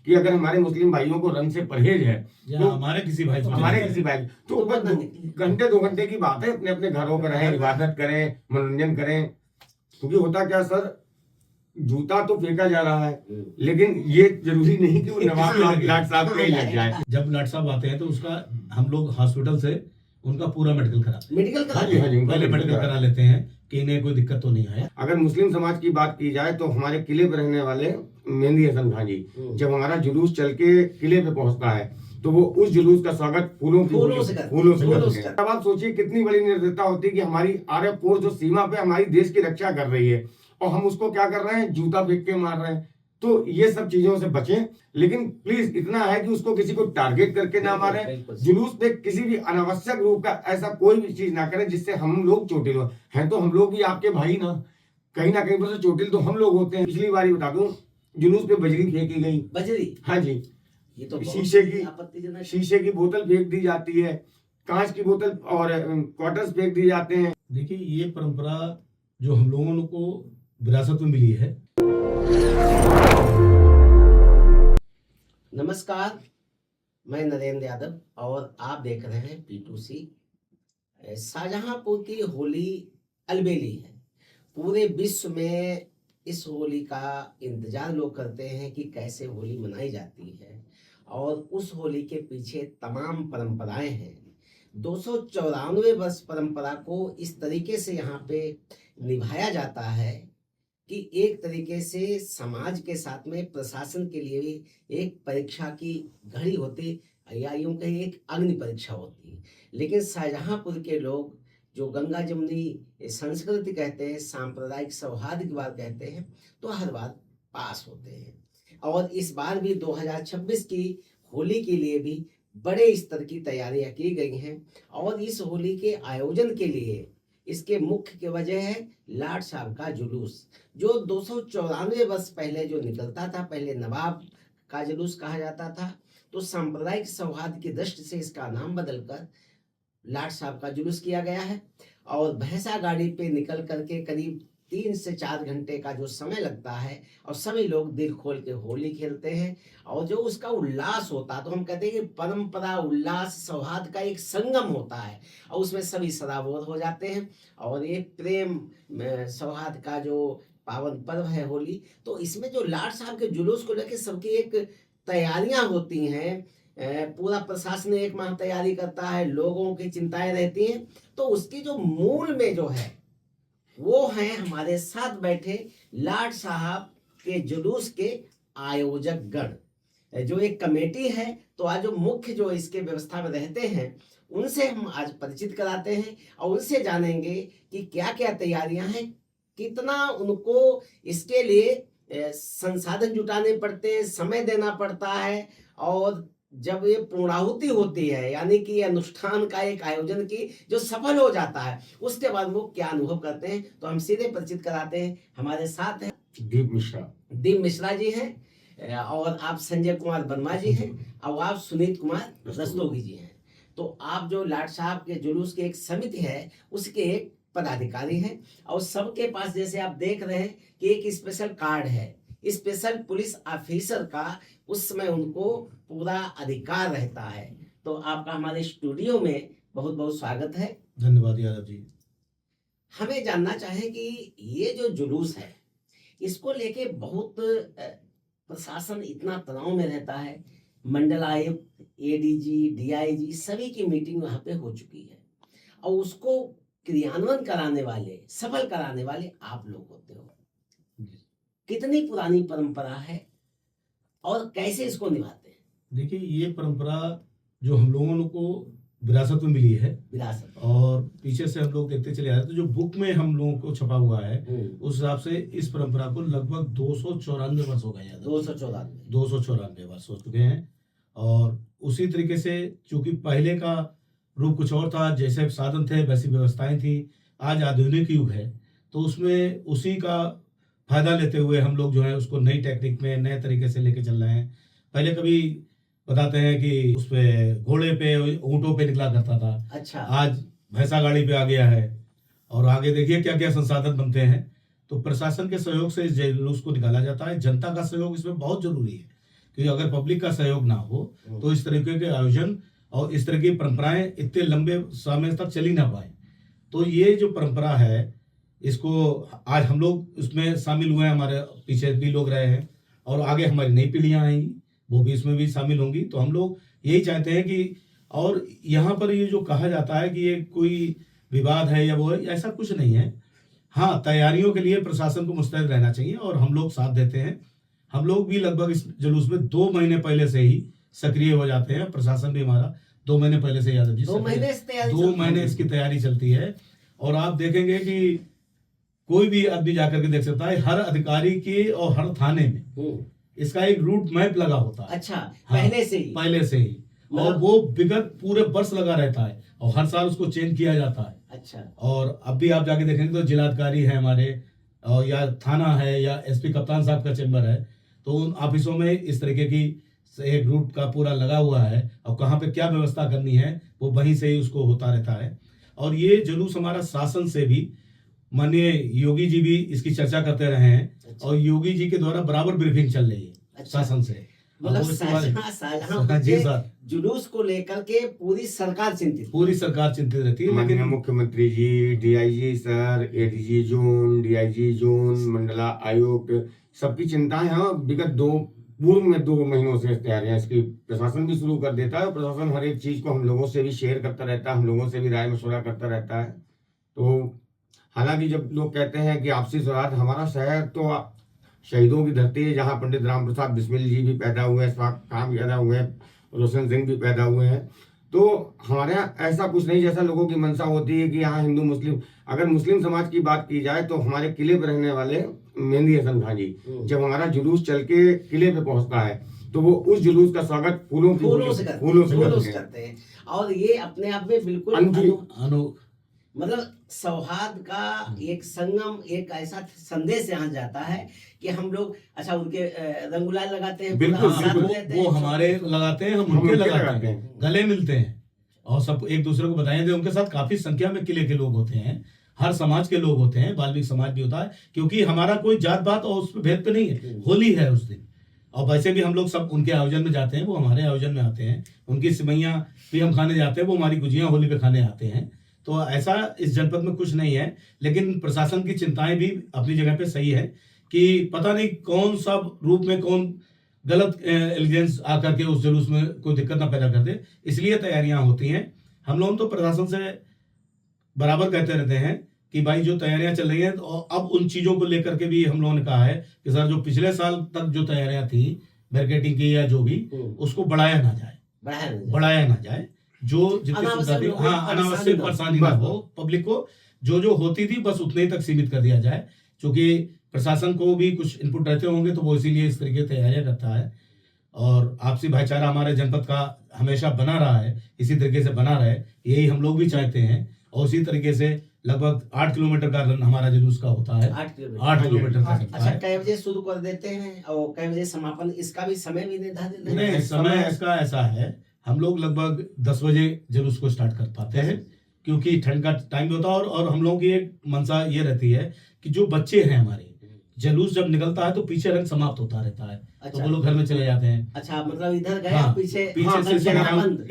कि अगर हमारे मुस्लिम भाइयों को रंग से परहेज है या तो हमारे किसी भाई तो बस घंटे 2 घंटे की बात है, अपने अपने घरों पर रहें, इबादत करें, मनोरंजन करें। क्योंकि होता क्या सर, जूता तो फेंका जा रहा है, लेकिन ये जरूरी नहीं कि वो नवाब लाट साहब पे ही लग जाए। जब लाट साहब आते हैं तो उसका हम लोग हॉस्पिटल से उनका पूरा मेडिकल कराते हैं। हाँ जी, हाँ जी, पहले मेडिकल करा लेते हैं कि इन्हें कोई दिक्कत तो नहीं आए। अगर मुस्लिम समाज की बात की जाए तो हमारे किले पर रहने वाले मेहंदी हसन खां जी, जब हमारा जुलूस चल के किले पे पहुंचता है तो वो उस जुलूस का स्वागत फूलों से करते हैं। अब आप सोचिए कितनी बड़ी निर्दयता होती है कि हमारी आरएफ फोर्स जो सीमा पे हमारी देश की रक्षा कर रही है और हम उसको क्या कर रहे हैं, जूता फेंक के मार रहे हैं। तो ये सब चीजों से बचें, लेकिन प्लीज इतना है कि उसको किसी को टारगेट करके ना मारें। जुलूस पे किसी भी अनावश्यक रूप का ऐसा कोई भी चीज ना करें जिससे हम लोग चोटिल हो। हैं तो हम लोग भी आपके भाई ना कहीं पर से चोटिल तो हम लोग होते हैं। पिछली बार बता दूं, जुलूस पे बजरी फेंकी गई। बजरी? हाँ जी। ये तो शीशे की बोतल फेंक दी जाती है, कांच की बोतल और क्वार्टर्स फेंक दिए जाते हैं। देखिए ये परंपरा जो हम लोगों को विरासत में मिली है। नमस्कार, मैं नरेंद्र यादव और आप देख रहे हैं P2C। शाहजहांपुर की होली अलबेली है। पूरे विश्व में इस होली का इंतजार लोग करते हैं कि कैसे होली मनाई जाती है, और उस होली के पीछे तमाम परंपराएं हैं। 294 वर्ष परंपरा को इस तरीके से यहाँ पे निभाया जाता है कि एक तरीके से समाज के साथ में प्रशासन के लिए भी एक परीक्षा की घड़ी होती, या यूं कहीं एक अग्नि परीक्षा होती। लेकिन शाहजहांपुर के लोग जो गंगा जमुनी संस्कृति कहते हैं, सांप्रदायिक सौहार्द की बात कहते हैं, तो हर बार पास होते हैं। और इस बार भी 2026 की होली के लिए भी बड़े स्तर की तैयारियां की गई हैं। और इस होली के आयोजन के लिए इसके मुख्य की वजह है लाट साहब का जुलूस, जो 294 वर्ष पहले जो निकलता था। पहले नवाब का जुलूस कहा जाता था, तो सांप्रदायिक सौहार्द की दृष्टि से इसका नाम बदलकर लाट साहब का जुलूस किया गया है। और भैंसा गाड़ी पे निकल करके करीब 3 से 4 घंटे का जो समय लगता है, और सभी लोग दिल खोल के होली खेलते हैं। और जो उसका उल्लास होता है, तो हम कहते हैं कि परंपरा, उल्लास, सौहार्द का एक संगम होता है, और उसमें सभी सराबोर हो जाते हैं। और ये प्रेम सौहार्द का जो पावन पर्व है होली, तो इसमें जो लाट साहब के जुलूस को लेकर सबकी एक तैयारियां होती हैं। पूरा प्रशासन एक माह तैयारी करता है, लोगों की चिंताएं रहती हैं। तो उसकी जो मूल में जो है वो हैं हमारे साथ बैठे लाट साहब के जुलूस के आयोजक गण, जो एक कमेटी है। तो आज जो मुख्य जो इसके व्यवस्था में रहते हैं, उनसे हम आज परिचित कराते हैं और उनसे जानेंगे कि क्या क्या तैयारियां हैं, कितना उनको इसके लिए संसाधन जुटाने पड़ते हैं, समय देना पड़ता है। और जब ये पूर्णाहुति होती है, यानी कि अनुष्ठान का एक आयोजन की जो सफल हो जाता है, उसके बाद वो क्या अनुभव करते हैं, तो हम सीधे परिचित कराते हैं। हमारे साथ हैं दीप मिश्रा जी हैं, और आप संजय कुमार वर्मा जी हैं, और आप सुनीत कुमार रस्तोगी जी हैं। तो आप जो लाट साहब के जुलूस की एक समिति है, उसके एक पदाधिकारी हैं। और सबके पास जैसे आप देख रहे हैं कि एक स्पेशल कार्ड है, स्पेशल पुलिस ऑफिसर का, उस समय उनको पूरा अधिकार रहता है। तो आपका हमारे स्टूडियो में बहुत बहुत स्वागत है। धन्यवाद यादव जी। हमें जानना चाहे कि ये जो जुलूस है, इसको लेके बहुत प्रशासन इतना तनाव में रहता है। मंडल आयुक्त, एडीजी, डीआईजी सभी की मीटिंग वहां पे हो चुकी है, और उसको क्रियान्वयन कराने वाले, सफल कराने वाले आप लोग होते हो। कितनी पुरानी परंपरा है और कैसे इसको निभाते हैं? देखिए ये परंपरा जो हम लोगों को विरासत में मिली है, विरासत, और पीछे से हम लोग देखते चले आ रहे हैं। तो जो बुक में हम लोगों को छपा हुआ है, उस हिसाब से इस परंपरा को लगभग 294 वर्ष हो गए हैं। 294 वर्ष हो चुके हैं। और उसी तरीके से चूंकि पहले का रूप कुछ और था, जैसे साधन थे वैसी व्यवस्थाएं थी। आज आधुनिक युग है, तो उसमें उसी का फायदा लेते हुए हम लोग जो है उसको नई टेक्निक में नए तरीके से लेके चल रहे हैं। पहले कभी बताते हैं कि उस पे घोड़े पे, ऊँटों पे निकला करता था। अच्छा, आज भैंसा गाड़ी पे आ गया है, और आगे देखिए क्या क्या संसाधन बनते हैं। तो प्रशासन के सहयोग से इस जुलूस को निकाला जाता है। जनता का सहयोग इसमें बहुत जरूरी है, कि अगर पब्लिक का सहयोग ना हो तो इस तरीके के आयोजन और इस तरह की परंपराएं इतने लंबे समय तक चली ना पाए। तो ये जो परंपरा है इसको आज हम लोग उसमें शामिल हुए हैं, हमारे पीछे भी लोग रहे हैं और आगे हमारी नई पीढ़ियां आएंगी वो भी इसमें भी शामिल होंगी। तो हम लोग यही चाहते हैं कि, और यहाँ पर ये जो कहा जाता है कि ये कोई विवाद है या वो है, ऐसा कुछ नहीं है। हाँ, तैयारियों के लिए प्रशासन को मुस्तैद रहना चाहिए और हम लोग साथ देते हैं। हम लोग भी लगभग इस जुलूस में 2 महीने पहले से ही सक्रिय हो जाते हैं। प्रशासन भी हमारा 2 महीने पहले से, यादव जी 2 महीने से तैयारी 2 महीने इसकी तैयारी चलती है। और आप देखेंगे कि कोई भी आदमी जाकर के देख सकता है, हर अधिकारी की और हर थाने में इसका एक रूट मैप लगा होता है। अच्छा, हाँ, पहले से ही और वो विगत पूरे वर्ष लगा रहता है और हर साल उसको चेंज किया जाता है। अच्छा, और अब भी आप जाके देखेंगे तो जिलाधिकारी है हमारे, और या थाना है या एसपी कप्तान साहब का चेंबर है, तो उन ऑफिसों में इस तरीके की एक रूट का पूरा लगा हुआ है और कहाँ पे क्या व्यवस्था करनी है वो वहीं से ही उसको होता रहता है। और ये जुलूस हमारा शासन से भी, माननीय योगी जी भी इसकी चर्चा करते रहे हैं और योगी जी के द्वारा बराबर ब्रीफिंग चल रही है शासन से। मतलब वो इसके बारे में- शाहजहां जी सर, जुलूस को लेकर के पूरी सरकार रहती है। माननीय लेकिन मुख्यमंत्री ji, DIG sir, ADG zone, DIG zone, Mandla आयुक्त, सबकी चिंताएं हैं। विगत पूर्व में 2 महीनों से तैयारियां इसकी प्रशासन भी शुरू कर देता है और प्रशासन हर एक चीज को हम लोगों से भी शेयर करता रहता है, हम लोगों से भी राय मशवरा करता रहता है। तो हालांकि जब लोग कहते हैं कि आपसी सौहार्द, हमारा शहर तो शहीदों की धरती है, जहाँ पंडित राम प्रसाद बिस्मिल जी भी पैदा हुए, स्वाक काम पैदा हुए, रोशन सिंह भी पैदा हुए हैं। तो हमारे यहाँ ऐसा कुछ नहीं जैसा लोगों की मंशा होती है कि यहाँ हिंदू मुस्लिम। अगर मुस्लिम समाज की बात की जाए तो हमारे किले पर रहने वाले मेहंदी हसन खां जी, जब हमारा जुलूस चल के किले पे पहुंचता है तो वो उस जुलूस का स्वागत फूलों से करते हैं। और ये अपने आप में बिल्कुल मतलब सौहार्द का एक संगम, एक ऐसा संदेश यहाँ जाता है कि हम लोग अच्छा उनके रंग गुलाल लगाते हैं, बिल्कुल, वो हमारे लगाते हैं, हम उनके लगाते हैं, गले मिलते हैं और सब एक दूसरे को बताएं दे। उनके साथ काफी संख्या में किले के लोग होते हैं, हर समाज के लोग होते हैं, बाल्मीकि समाज भी होता है, क्योंकि हमारा कोई जात बात और उस पर भेद पे नहीं है। होली है उस दिन और वैसे भी हम लोग सब उनके आयोजन में जाते हैं, वो हमारे आयोजन में आते हैं, उनकी सिवैयां भी हम खाने जाते हैं, वो हमारी गुजियां होली पे खाने आते हैं। तो ऐसा इस जनपद में कुछ नहीं है। लेकिन प्रशासन की चिंताएं भी अपनी जगह पे सही है कि पता नहीं कौन सा रूप में कौन गलत एलिगेंस आकर के उस जुलूस में कोई दिक्कत ना पैदा कर दे, इसलिए तैयारियां होती हैं। हम लोग तो प्रशासन से बराबर कहते रहते हैं कि भाई जो तैयारियां चल रही हैं, तो अब उन चीजों को लेकर के भी हम लोगों ने कहा है कि सर जो पिछले साल तक जो तैयारियां थी बैरिकेडिंग की या जो भी, उसको बढ़ाया ना जाए। जो जितनी सुविधा थी, हाँ, अनावश्यक परेशानी ना हो पब्लिक को, जो होती थी बस उतने ही तक सीमित कर दिया जाए। क्योंकि प्रशासन को भी कुछ इनपुट रहते होंगे तो वो इसीलिए इस तरीके की तैयारियां करता है। और आपसी भाईचारा हमारे जनपद का हमेशा बना रहा है, इसी तरीके से बना रहे, यही हम लोग भी चाहते हैं। और उसी तरीके से लगभग 8 किलोमीटर का रन हमारा जुलूस का होता है। 8 किलोमीटर का चलता अच्छा, है। कई बजे शुरू कर देते हैं और कई बजे समापन, इसका भी समय भी निर्धारित नहीं, समय इसका ऐसा है, हम लोग लगभग 10 बजे जुलूस को स्टार्ट कर पाते हैं, क्योंकि ठंड का टाइम होता है। और हम लोगों की एक मंशा ये रहती है कि जो बच्चे हैं हमारे, जुलूस जब निकलता है तो पीछे रंग समाप्त होता रहता है। अच्छा, तो वो लोग घर में चले जाते हैं। अच्छा, मतलब इधर गए हाँ, पीछे से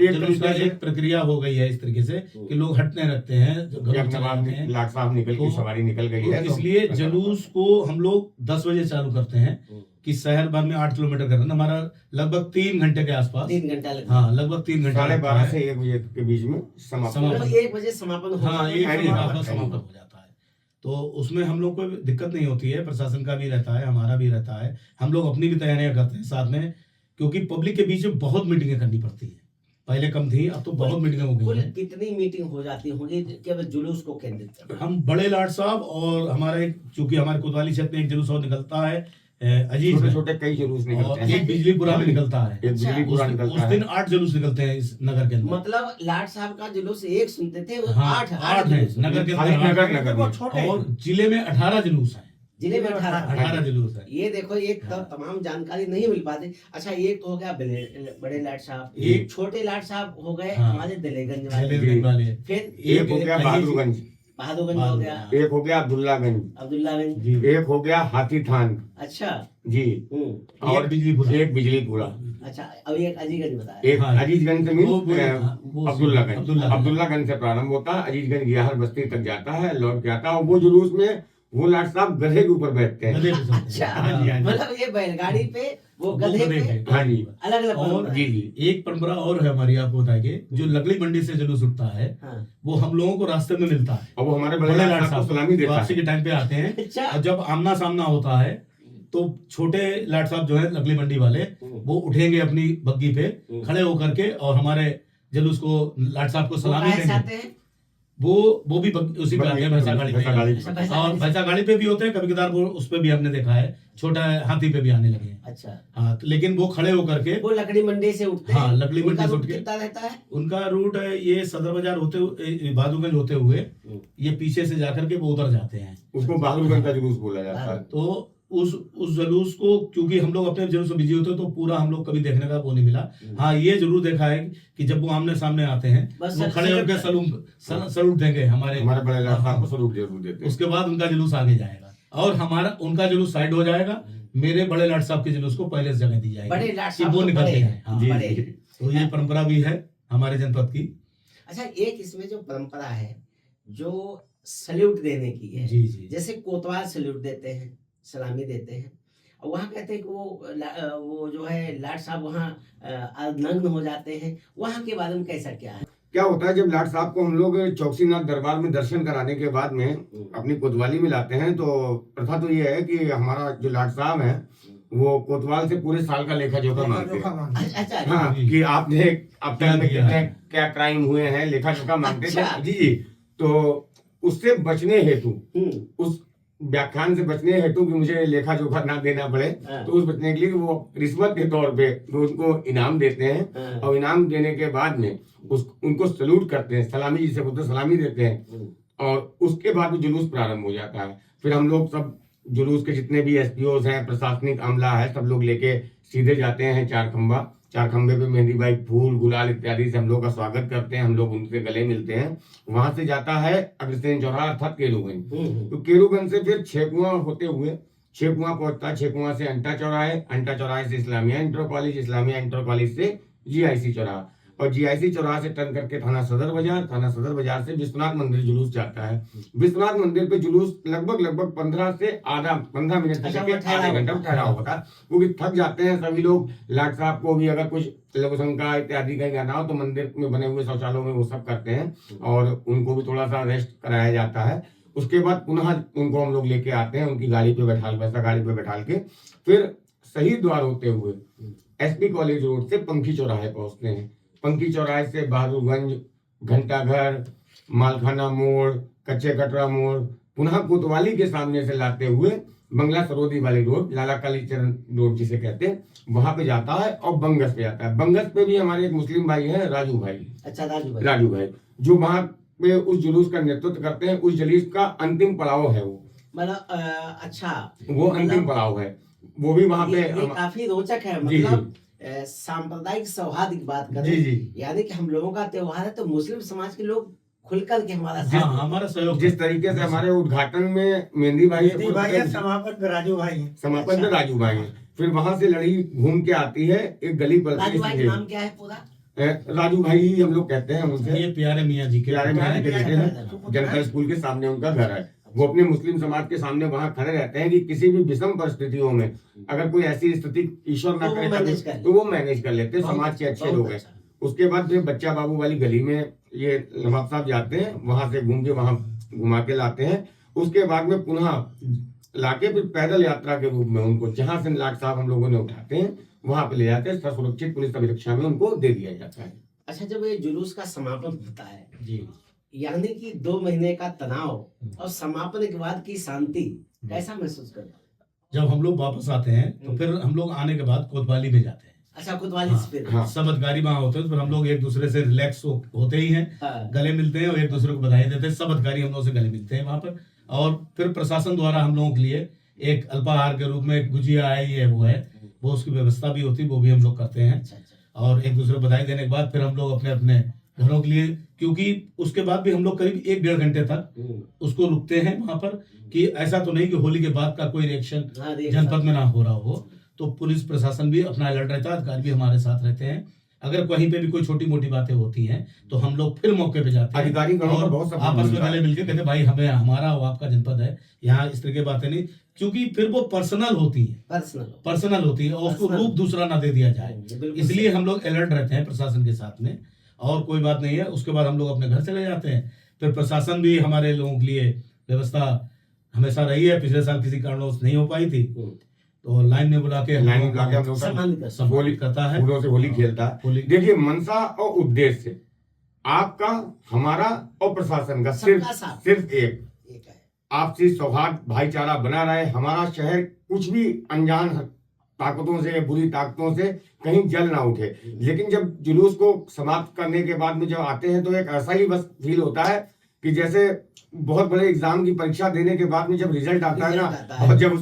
जुलूस का एक प्रक्रिया हो गई है इस तरीके से कि लोग हटने लगते हैं, लाट साहब निकल की सवारी निकल गई है। इसलिए जुलूस को हम लोग 10 बजे चालू करते हैं कि शहर भर में 8 किलोमीटर का रन हमारा लगभग 3 घंटे के आसपास, 3 घंटा लगता हाँ, लगभग 3 घंटे, 12:30 से 1 बजे के बीच में है। 1 बजे समापन हो, हाँ, 1 बजे समापन हो जाता है। तो उसमें हम लोग को दिक्कत नहीं होती है, प्रशासन का भी रहता है, हमारा भी रहता है। हम लोग अपनी भी तैयारियां करते हैं साथ में, क्योंकि पब्लिक के बीच में बहुत मीटिंगें करनी पड़ती है। पहले कम थी, अब तो बहुत मीटिंगें हो गई हैं। कितनी मीटिंग हो जाती होंगी केवल जुलूस को केंद्रित कर? हम बड़े लाट साहब और हमारे, चूंकि हमारे कोतवाली क्षेत्र में एक जुलूस और निकलता है, अजीज में, छोटे कई जुलूस निकलते हैं। एक बिजलीपुरा में निकलता है, एक बिजलीपुरा निकलता उस दिन 8 जुलूस निकलते हैं इस नगर के अंदर। मतलब लाट साहब का जुलूस एक सुनते थे, 8 है नगर के अंदर, और जिले में 18 जुलूस है। जिले में 18 जुलूस है। ये देखो, एक तमाम जानकारी नहीं मिल पाती। अच्छा, एक तो हो गया बड़े लाट साहब, एक छोटे लाट साहब हो गए हमारे दलेगंज वाले, वाले, फिर एक हो गया बहादुरगंज, बहादुरगंज हो गया, एक हो गया अब्दुल्लागंज, अब्दुल्लागंज, जी एक हो गया हाथी थान अच्छा, जी, और और बिजलीपुरा। एक बिजलीपुरा, अच्छा, अभी एक अजीगंज बताया, एक हाँ, अजीजगंज से वो अब्दुल्लागंज, अब्दुल्लागंज से प्रारंभ होता है, अजीजगंज गियाहर बस्ती तक जाता है, लौट के आता है। और वो जुलूस में वो लाट साहब गधे के ऊपर बैठते हैं। गधे पे चलते अच्छा, हैं। हाँ जी, हाँ जी। मतलब ये बैलगाड़ी पे वो गधे पे हाँ जी, अलग अलग और जी जी, एक परंपरा और है हमारी, आपको बताएंगे, जो लगली मंडी से जुलूस उठता है हाँ, वो हम लोगों को रास्ते में मिलता है। और वो हमारे बड़े बड़े लाट लाट साहब को साहब सलामी देता वापसी है। के टाइम पे आते हैं, अच्छा, और जब आमना सामना होता है तो छोटे लाट साहब जो है लगली मंडी वाले, वो उठेंगे अपनी बग्गी पे खड़े होकर के और हमारे जुलूस को लाट साहब को वो सलामी काहे से देंगे। आते हैं? वो भी उसी पे आते हैं, भैंसा गाड़ी भैंसा गाड़ी पे। पे। भैंसा और गाड़ी से। भैंसा गाड़ी पे भी होते हैं, कभी कभार वो उस पे भी हमने देखा है, छोटा हाथी पे भी आने लगे हैं। अच्छा, हाँ, तो लेकिन वो खड़े होकर के, वो लकड़ी मंडी से उठते हाँ, हैं, लकड़ी मंडी उनका से रूट उठ के। कितना रहता है? उनका रूट है ये सदर बाजार होते हुए, बहादुरगंज होते हुए, ये पीछे से जाकर के वो उधर जाते हैं। उसको बहादुरगंज का जुलूस बोला जाता है। तो उस जुलूस को, क्योंकि हम लोग अपने जुलूस में बिजी होते हैं, तो पूरा हम लोग कभी देखने का वो नहीं मिला। हाँ, ये जरूर देखा है कि जब वो आमने सामने आते हैं, बस वो खड़े होकर सलूट देंगे हमारे बड़े लाट साहब को सलूट जरूर देते हैं। उसके बाद उनका जुलूस आगे जाएगा और उनका जुलूस साइड हो जाएगा, मेरे बड़े लाट साहब के जुलूस को पहले से जगह दी जाएगी बड़े लाट कि साहब वो तो निकलते बड़े हैं। हैं। हाँ, जी, बड़े। जी। तो ये परंपरा भी है हमारे जनपद की। अच्छा, एक इसमें जो परंपरा है जो सल्यूट देने की है, जी जी जैसे कोतवाल सल्यूट देते हैं, सलामी देते हैं, और वहाँ कहते हैं कि वो जो है लाट साहब वहाँ नग्न हो जाते हैं, वहाँ के बारे में कैसा क्या है? क्या होता है, जब लाट साहब को हम लोग चौकसीनाथ दरबार में दर्शन कराने के बाद में अपनी कोतवाली में लाते हैं, तो प्रथा तो ये है कि हमारा जो लाट साहब है वो कोतवाल से पूरे साल का लेखा जोखा मांगते हैं। अच्छा, हाँ, कि आपने अब तक में कितने क्या क्राइम हुए हैं, लेखा जोखा मांगते थे। अच्छा। जी जी, तो उससे बचने हेतु, हम्म, उस व्याख्यान से बचने हेतु कि मुझे लेखा जोखा ना देना पड़े, हाँ। तो उस बचने के लिए वो रिश्वत के तौर पे वो उनको इनाम देते हैं, हाँ। और इनाम देने के बाद में उनको सल्यूट करते हैं, सलामी जिसे बोलते हैं, सलामी देते हैं, और उसके बाद में जुलूस प्रारंभ हो जाता है। फिर हम लोग सब जुलूस के जितने भी एसपीओ हैं, प्रशासनिक अमला है, सब लोग लेके सीधे जाते हैं चार खंबे पे मेहंदी बाई, फूल गुलाल इत्यादि से हम लोग का स्वागत करते हैं, हम लोग उनसे गले मिलते हैं। वहां से जाता है अग्रसेन चौराहा अर्थात केरूगंज, तो केरूगंज से फिर छेकुआ होते हुए छेकुआ पहुंचता है, छेकुआ से अंटा चौराहे से Islamia inter college, Islamia inter college से जीआईसी चौराहा, और जीआईसी चौराहा से टर्न करके थाना सदर बाजार से विश्वनाथ मंदिर जुलूस जाता है। विश्वनाथ मंदिर पे जुलूस लगभग 15 मिनट तक आधे घंटा ठहरा होता है, क्योंकि थक जाते हैं सभी लोग। लाट साहब को भी अगर कुछ लघु शंका इत्यादि कहीं जाना हो तो मंदिर में बने हुए शौचालयों में वो सब करते हैं, और उनको भी थोड़ा सा रेस्ट कराया जाता है। उसके बाद पुनः उनको हम लोग लेके आते हैं, उनकी गाड़ी पे वैसा गाड़ी पे बैठाल के फिर शहीद द्वार होते हुए एसपी कॉलेज रोड से पंखी चौराहे पहुंचते हैं। पंखी चौराहे से बहादुरगंज, घंटाघर, मालखाना मोड़, कच्चे कटरा मोड़, पुनः कोतवाली के सामने से लाते हुए बंगला सरोदी वाली रोड, लाला कालीचरण रोड जिसे कहते हैं, वहां पे जाता है और बंगस पे जाता है। बंगस पे भी हमारे एक मुस्लिम भाई हैं, राजू भाई, अच्छा, राजू भाई जो वहां पे उस जुलूस का नेतृत्व करते हैं। उस जुलूस का अंतिम पड़ाव है वो, मतलब अच्छा, वो अंतिम पड़ाव है, वो भी वहां पे ये काफी रोचक है। जी, मतलब सांप्रदायिक सौहार्द की बात करें, जी जी, यानी कि हम लोगों का त्योहार है, तो मुस्लिम समाज के लोग खुलकर के हमारा हाँ, हमारा सहयोग जिस तरीके से हमारे उद्घाटन में मेहंदी भाई समापन पे राजू भाई हैं। समापन में राजू भाई हैं। फिर वहां से लड़ी घूम के आती है एक गली पर, राजू भाई का नाम क्या है पूरा? राजू भाई ही हम लोग कहते हैं उनसे। ये प्यारे मियाँ जी के प्यारे मियाँ के प्यारे बेटे मियाँ हैं, जनता स्कूल के सामने उनका घर है। वो अपने मुस्लिम समाज के सामने वहां खड़े रहते हैं कि किसी भी विषम परिस्थितियों में अगर कोई ऐसी स्थिति ईश्वर ना करे तो वो मैनेज कर लेते हैं, समाज के अच्छे लोग हैं। उसके बाद फिर बच्चा बाबू वाली गली में ये नवाब साहब जाते हैं, वहां से घूम के वहां घुमा के लाते हैं। उसके बाद में पुनः लाके फिर पैदल यात्रा के रूप में उनको जहां से लाट साहब हम लोगों ने उठाते हैं वहां पे ले जाते हैं, सुरक्षित पुलिस अभिरक्षा में उनको दे दिया जाता है। अच्छा, जब ये जुलूस का समापन होता है, जी, यानी कि 2 महीने का तनाव और समापन के बाद की शांति, कैसा महसूस करते हैं? जब हम लोग वापस आते हैं तो फिर हम लोग आने के बाद कोतवाली में जाते हैं। अच्छा, कोतवाली से फिर हाँ। सब अधिकारी वहाँ होते हैं, फिर हम लोग एक दूसरे से रिलैक्स होते ही हैं, हाँ। गले मिलते हैं और एक दूसरे को बधाई देते हैं। सब अधिकारी हम लोग से गले मिलते हैं वहाँ पर, और फिर प्रशासन द्वारा हम लोगों के लिए एक अल्पाहार के रूप में गुजिया है, ये वो है, वो उसकी व्यवस्था भी होती है, वो भी हम लोग करते हैं। अच्छा, और एक दूसरे को बधाई देने के बाद फिर हम लोग अपने अपने घरों के लिए, क्योंकि उसके बाद भी हम लोग करीब 1-1.5 घंटे तक उसको रुकते हैं वहां पर, कि ऐसा तो नहीं कि होली के बाद का कोई रिएक्शन जनपद में ना हो रहा हो। तो पुलिस प्रशासन भी अपना अलर्ट रहता है, अधिकारी भी हमारे साथ रहते हैं। अगर कहीं पे भी कोई छोटी मोटी बातें होती हैं तो हम लोग फिर मौके पे जाते हैं, अधिकारी और बहुत आपस में गले मिलकर कहते भाई हमें हमारा और आपका जनपद है, यहाँ इस तरह की बातें नहीं, क्योंकि फिर वो पर्सनल होती है, पर्सनल होती है और उसको रूप दूसरा ना दे दिया जाए, इसलिए हम लोग अलर्ट रहते हैं प्रशासन के साथ में। और कोई बात नहीं है, उसके बाद हम लोग अपने घर चले जाते हैं। फिर प्रशासन भी हमारे लोगों के लिए व्यवस्था हमेशा रही है। पिछले साल किसी कारणवश नहीं हो पाई थी तो लाइन में बुला के हम लोग सम्मानित करता है, फूलों से होली खेलता है। देखिए, मंशा और उद्देश्य आपका, हमारा और प्रशासन का सिर्फ एक आपसी सौहार्द भाईचारा बना रहे। हमारा शहर कुछ भी अनजान ताकतों से, बुरी ताकतों से कहीं जल ना उठे। लेकिन जब जुलूस को समाप्त करने के बाद में जब आते हैं तो एक ऐसा ही बस फील होता है कि जैसे बहुत बड़े एग्जाम की परीक्षा देने के बाद में जब रिजल्ट आता है ना, और जब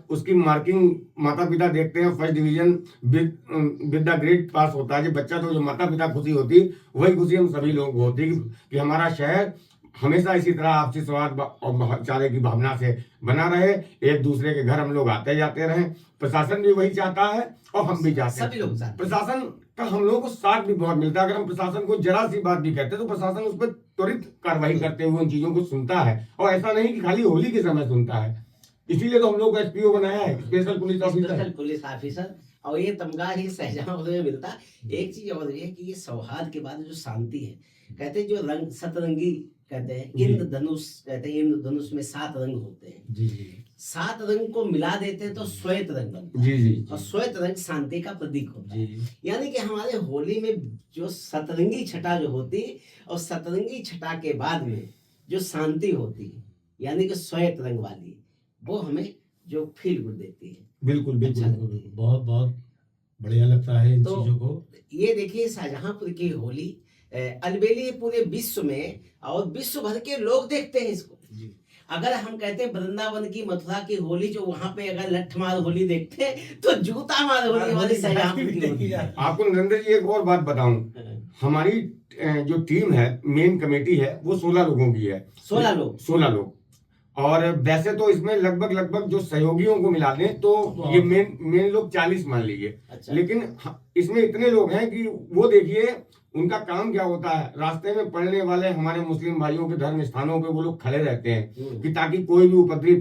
उसकी मार्किंग माता पिता देखते हैं, first division with the grade pass होता है जब बच्चा, तो जो माता पिता खुशी होती, वही खुशी हम सभी लोगों को होती कि हमारा शहर हमेशा इसी तरह आपसी सौहार्द और भाईचारे की भावना से बना रहे। एक दूसरे के घर हम लोग आते जाते रहें। प्रशासन भी वही चाहता है और हम भी चाहते हैं, सभी लोग चाहते हैं। प्रशासन का हम लोगों को साथ भी बहुत मिलता है। अगर हम प्रशासन को जरा सी बात भी कहते हैं तो प्रशासन उस पर त्वरित कार्रवाई करते हुए उन चीजों को सुनता है, और ऐसा नहीं कि खाली होली के समय सुनता है। इसीलिए तो हम लोग एसपीओ बनाया है, स्पेशल पुलिस ऑफिसर। और ये तमगा ही शाहजहांपुर में मिलता। एक चीज और ये है कि ये सौहार्द के बाद जो शांति है, कहते हैं जो रंग सतरंगी कहते हैं, इंद्रधनुष कहते हैं, इंद्रधनुष में 7 रंग होते हैं। जी 7 रंग को मिला देते हैं तो श्वेत रंग बनता है। जी। और श्वेत रंग शांति का प्रतीक होता है। यानी कि हमारे होली में जो सतरंगी छटा जो होती है, और सतरंगी छटा के बाद में जो शांति होती है, यानी कि श्वेत रंग वाली, वो हमें जो फील गुड देती है। बिल्कुल बहुत बहुत बढ़िया लगता है इन चीजों को। ये देखिए, शाहजहांपुर की होली अलबेली पूरे विश्व में, और विश्व भर के लोग देखते हैं इसको। अगर हम कहते हैं वृंदावन की, मथुरा की होली, जो वहां पे अगर लठ मार होली देखते हैं तो जूता मार होली वाली शाहजहांपुर की होली। आपको नरेंद्र जी एक और बात बताऊं, हमारी जो टीम है, मेन कमेटी है, वो 16 लोगों की है। 16 लोग। और वैसे तो इसमें लगभग जो सहयोगियों को मिला दें तो ये मेन लोग 40 मान लीजिए। अच्छा। लेकिन इसमें इतने लोग हैं कि वो देखिए उनका काम क्या होता है, रास्ते में पड़ने वाले हमारे मुस्लिम भाइयों के धर्म स्थानों पे वो लोग खड़े रहते हैं कि ताकि कोई भी उपद्रवी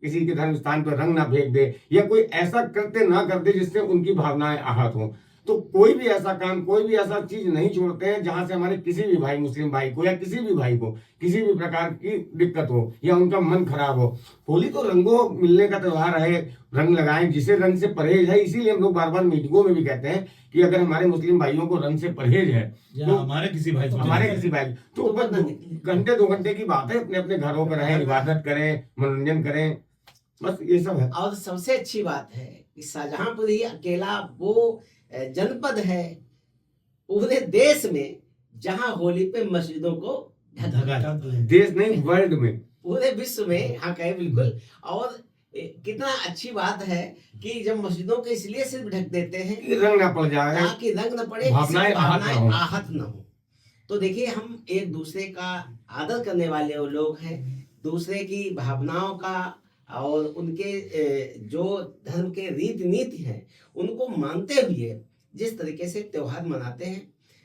किसी के धर्म स्थान पर रंग ना फेंक दे, या कोई ऐसा कृत्य ना कर दे जिससे उनकी भावनाएं आहत हों। तो कोई भी ऐसा काम, कोई भी ऐसा चीज नहीं छोड़ते हैं जहां से हमारे किसी भी भाई, मुस्लिम भाई को या किसी भी भाई को किसी भी प्रकार की दिक्कत हो या उनका मन खराब हो। होली तो रंगों मिलने का त्योहार है, रंग लगाएं, जिसे रंग से परहेज है। इसीलिए हम लोग बार बार मीटिंगों में भी कहते हैं कि अगर हमारे मुस्लिम भाइयों को रंग से परहेज है, तो हमारे किसी भाई तो घंटे 2 घंटे की बात है, अपने अपने घरों पर रहें, इबादत करें, मनोरंजन करें, बस ये सब है। और सबसे अच्छी बात है कि शाहजहांपुर ही अकेला वो जनपद है पूरे देश में जहां होली पे मस्जिदों को देश नहीं, वर्ल्ड में, पूरे विश्व में। हाँ कहे बिल्कुल। और कितना अच्छी बात है कि जब मस्जिदों को इसलिए सिर्फ ढक देते हैं कि रंग ना पड़ जाए, ताकि रंग न पड़े, भावनाएं आहत न हो। तो देखिए, हम एक दूसरे का आदर करने वाले वो लोग हैं, दूसरे की भावनाओं का और उनके जो धर्म के रीति नीति हैं उनको मानते हुए जिस तरीके से त्योहार मनाते हैं।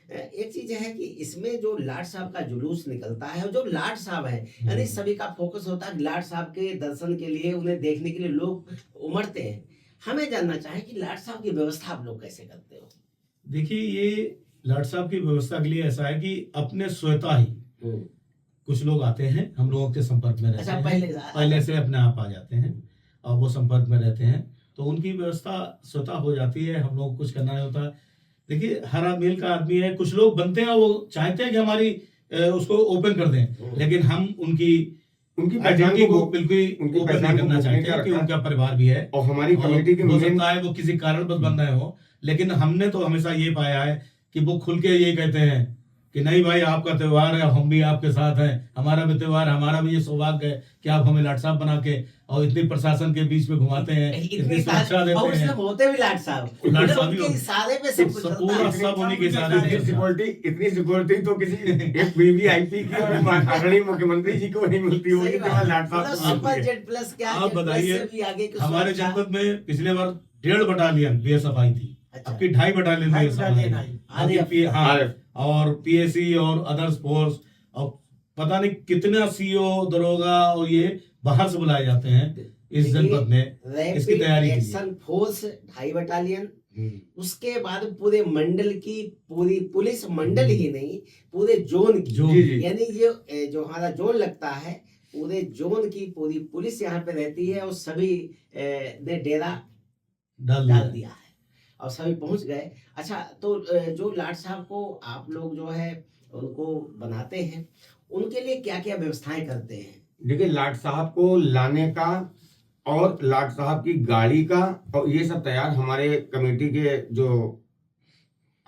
एक चीज है कि इसमें जो लाट साहब का जुलूस निकलता है, और जो लाट साहब है, यानी सभी का फोकस होता है लाट साहब के दर्शन के लिए, उन्हें देखने के लिए लोग उमड़ते हैं। हमें जानना चाहे कि लाट साहब की व्यवस्था आप लोग कैसे करते हो? देखिए, ये लाट साहब की व्यवस्था के लिए ऐसा है कि अपने स्वतः ही कुछ लोग आते हैं, हम लोगों के संपर्क में रहते हैं, पहले से अपने आप आ जाते हैं और वो संपर्क में रहते हैं, तो उनकी व्यवस्था स्वतः हो जाती है, हम लोग कुछ करना नहीं होता। देखिए, हर मेल का आदमी है, कुछ लोग बनते हैं, वो चाहते हैं कि हमारी उसको ओपन कर दें, लेकिन हम उनकी आइडेंटिटी को बिल्कुल ओपन नहीं करना चाहते हैं कि उनका परिवार भी है, और हमारी कमेटी के हो सकता है वो किसी कारणवश बन रहे हो, लेकिन हमने तो हमेशा ये पाया है कि वो खुल के ये कहते हैं कि नहीं भाई आपका त्योहार है, हम भी आपके साथ हैं, हमारा भी त्योहार, हमारा भी ये सौभाग्य है कि आप हमें लाट साहब बना के और इतनी प्रशासन के बीच में घुमाते हैं, इतनी सुरक्षा और देते उसमें हैं। होते भी लाट साहब, लाट साहब भी उनके इशारे पे सब कुछ चलता पूरा है। सब उन्हीं के इशारे पे चलता है। इतनी सिक्योरिटी तो किसी एक वीवीआईपी की और आदरणीय मुख्यमंत्री जी को नहीं मिलती होगी सही तो बात। लाट साहब मतलब को मिलती सुपर है। जेट प्लस क्या, आप जेट प्लस बताइए, से भी आगे की हमारे सुरक्षा। जनपद में पिछले बार 1.5 बटालियन बीएसएफ आई थी, अच्छा। अब की 2.5 बटालियन ढाई बीएसएफ बटालियन आई। आई। हाँ, आरएफ। और पीएसी और अदर्स फोर्स और पता नहीं कितना सीओ दरोगा और ये बाहर से बुलाए जाते हैं इस देखिए, जनपद में इसकी रैपिड तैयारी के लिए। एक्शन फोर्स 2.5 बटालियन, उसके बाद पूरे मंडल की, पूरी पुलिस मंडल ही नहीं, पूरे जोन की, जोन। जी, जी। यानी ये जो हमारा जोन लगता है, पूरे जोन की पूरी पुलिस यहाँ पे रहती है और सभी ने डेरा डाल डाल दिया है और सभी पहुंच गए। अच्छा, तो जो लाट साहब को आप लोग जो है उनको बनाते हैं, उनके लिए क्या क्या व्यवस्थाएं करते हैं? देखिए, लाट साहब को लाने का और लाट साहब की गाड़ी का और ये सब तैयार हमारे कमेटी के जो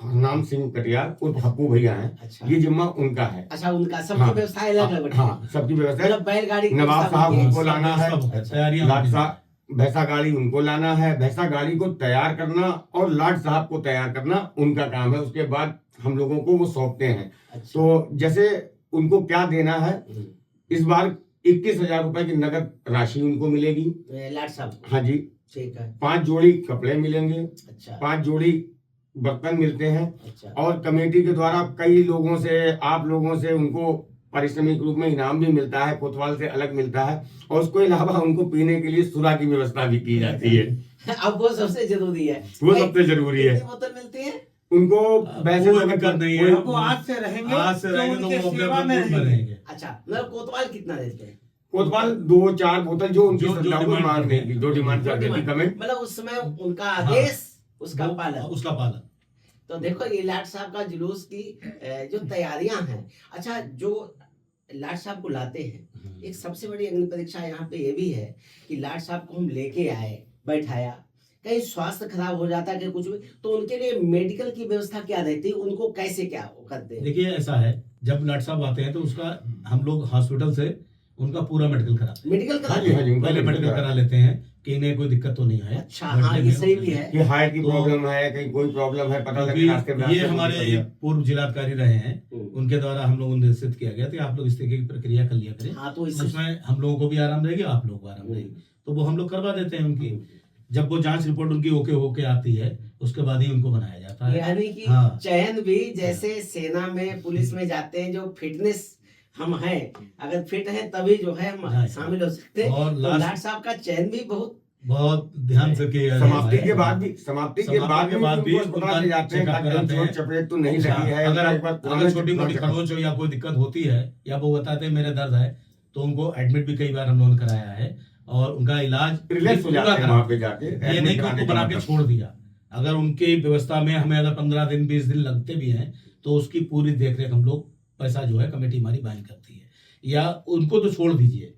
हरनाम सिंह कटियार उर्फ हप्पू भैया हैं, अच्छा। ये जिम्मा उनका है। अच्छा, उनका सबकी हाँ, व्यवस्था अलग अलग हाँ, सबकी व्यवस्था है। मतलब बैलगाड़ी की नवाब व्यवस्था साहब उनकी है। उनको लाना है, तैयारियां लाट साहब भैंसा गाड़ी उनको लाना है, भैंसा गाड़ी को तैयार करना और लाट साहब को तैयार करना उनका काम है। उसके बाद हम लोगों को वो सौंपते हैं। अच्छा। तो जैसे उनको क्या देना है, हम्म। इस बार 21,000 रुपए की नगद राशि उनको मिलेगी। लाट साहब को, हाँ जी। ठीक है। 5 जोड़ी कपड़े मिलेंगे, अच्छा 5 जोड़ी बर्तन मिलते हैं अच्छा और कमेटी के द्वारा कई लोगों से, आप लोगों से उनको पारिश्रमिक रूप में इनाम भी मिलता है, कोतवाल से अलग मिलता है और उसके अलावा उनको पीने के लिए सुरा की व्यवस्था भी की जाती है। अब वो सबसे जरूरी है। वो सबसे जरूरी है। कितनी बोतल मिलती है? उनको वैसे कोई तो दिक्कत नहीं है। वो आज से रहेंगे, आज से तो रहेंगे तो उनके वो अपने सेवा अपने में ग्रुप में रहेंगे। रहेंगे। अच्छा, मतलब कोतवाल कितना देते हैं? कोतवाल 2-4 बोतल जो उनकी जो श्रद्धा को डिमांड मांग करते हैं। देगी, जो डिमांड कर देगी कमेंट। मतलब उस समय उनका हाँ। आदेश, उसका पालन। उसका पालन। तो देखो, ये लाट साहब का जुलूस की जो तैयारियां हैं। अच्छा, जो लाट साहब को लाते हैं, एक सबसे बड़ी अग्नि परीक्षा यहाँ पे ये भी है कि लाट साहब को हम लेके आए, बैठाया, कहीं स्वास्थ्य खराब हो जाता है कि कुछ भी, तो उनके लिए मेडिकल की व्यवस्था क्या रहती है? उनको कैसे क्या वो करते हैं? देखिए, ऐसा है, जब लाट साहब आते हैं तो उसका हम लोग हॉस्पिटल से उनका पूरा मेडिकल कराते हैं। मेडिकल हाँ कराते जी, हाँ हैं? जी, उनका पहले मेडिकल करा लेते हैं कि इन्हें कोई दिक्कत तो नहीं है। अच्छा, हाँ, ये सही भी है। कि हार्ट की तो- प्रॉब्लम है, कहीं कोई प्रॉब्लम है, पता लगे क्योंकि रास्ते में ये रास्ते में हमारे कोई एक पूर्व जिलाधिकारी रहे हैं, उनके द्वारा हम लोगों को निर्देशित किया गया था कि आप लोग इस तरीके की प्रक्रिया कर लिया करें, हाँ, तो इससे उसमें हम लोगों को भी आराम रहेगी, आप लोगों को आराम रहेगी। तो वो हम लोग करवा देते हैं उनकी। जब वो जांच रिपोर्ट उनकी ओके होके आती है, उसके बाद ही उनको बनाया जाता है। यानी कि हाँ। चयन भी जैसे सेना में, पुलिस में जाते हैं, जो फिटनेस हम हैं, अगर फिट हैं तभी जो है हम हाँ। शामिल हो सकते हैं। और तो लास्ट- लाट साहब का चयन भी बहुत ध्यान से किया जाता समाप्ति है। के बाद भी समाप्ति के बाद भी भी उनको अस्पताल ले जाते हैं, चेकअप ताकि कराते हैं। चोट चपेट तो नहीं अच्छा, लगी है। एक बार अगर पुराना छोटी मोटी चेकअप खरोंच हो या कोई दिक्कत होती है या वो बताते हैं मेरे दर्द है, तो उनको एडमिट भी कई बार हम लोगों ने कराया है और उनका इलाज रिलैक्स हो पूरा जाते हैं करा। वहाँ पे जाके। ये एडमिट नहीं कि कराने उनको का बना के मतलब। छोड़ दिया। अगर उनकी व्यवस्था में हमें अगर 15 दिन 20 दिन लगते भी हैं तो उसकी पूरी देखरेख हम लोग, पैसा जो है कमेटी हमारी बाइंड करती है। या उनको तो छोड़ दीजिए,